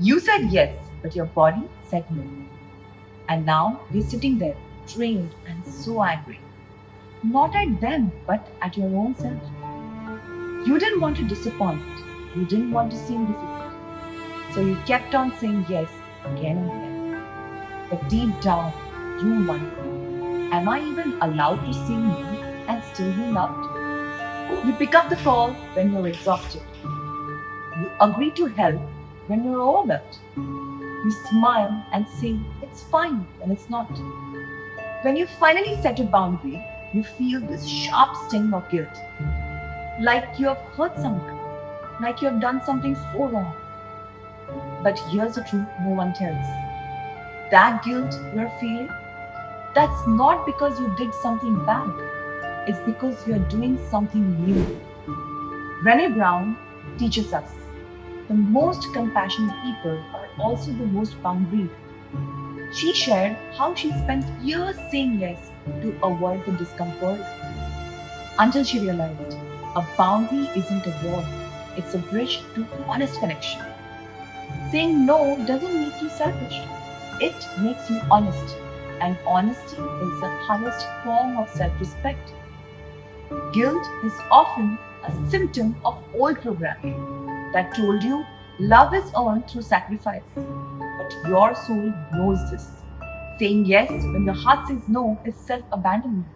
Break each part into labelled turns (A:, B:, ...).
A: You said yes, but your body said no. And now you're sitting there, drained and so angry. Not at them, but at your own self. You didn't want to disappoint. You didn't want to seem difficult. So you kept on saying yes again and again. But deep down, you wonder, am I even allowed to say no and still be loved? You pick up the call when you're exhausted. You agree to help when you're overwhelmed. You smile and say it's fine when it's not. When you finally set a boundary, you feel this sharp sting of guilt. Like you have hurt someone, like you have done something so wrong. But here's the truth no one tells. That guilt you're feeling, that's not because you did something bad. It's because you're doing something new. Brené Brown teaches us the most compassionate people are also the most boundaried. She shared how she spent years saying yes to avoid the discomfort until she realized a boundary isn't a wall, it's a bridge to honest connection. Saying no doesn't make you selfish, it makes you honest. And honesty is the highest form of self respect. Guilt is often a symptom of old programming that told you love is earned through sacrifice. But your soul knows this. Saying yes when your heart says no is self abandonment.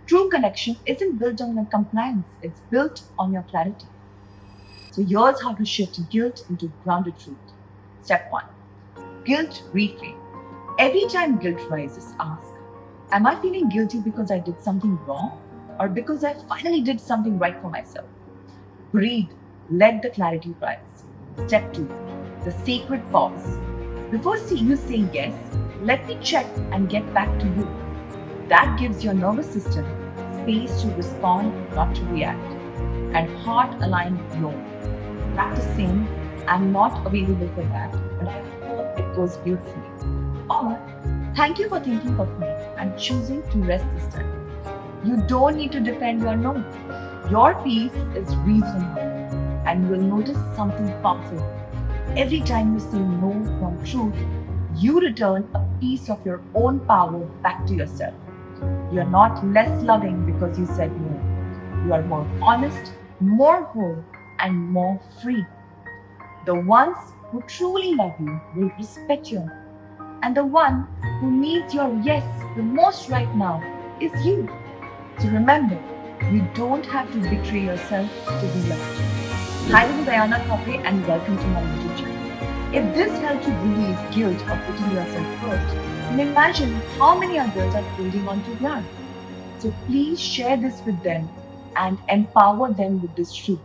A: True connection isn't built on your compliance, it's built on your clarity. So here's how to shift guilt into grounded truth. Step 1. Guilt reframe. Every time guilt rises, ask, am I feeling guilty because I did something wrong or because I finally did something right for myself? Breathe, let the clarity rise. Step 2. The sacred pause. Before you say yes, let me check and get back to you. That gives your nervous system space to respond, not to react. And heart aligned no. Practice saying, I'm not available for that, but I hope it goes beautifully. Or, thank you for thinking of me and choosing to rest this time. You don't need to defend your no. Your peace is reasonable, and you will notice something powerful. Every time you say no from truth, you return a piece of your own power back to yourself. You are not less loving because you said no. You are more honest, more whole, and more free. The ones who truly love you will respect your no. And the one who needs your yes the most right now is you. So remember, you don't have to betray yourself to be loved. Hi, this is Ayana Khapre and welcome to my YouTube channel. If this helped you release guilt of putting yourself first, then imagine how many others are holding on to theirs. So please share this with them and empower them with this truth.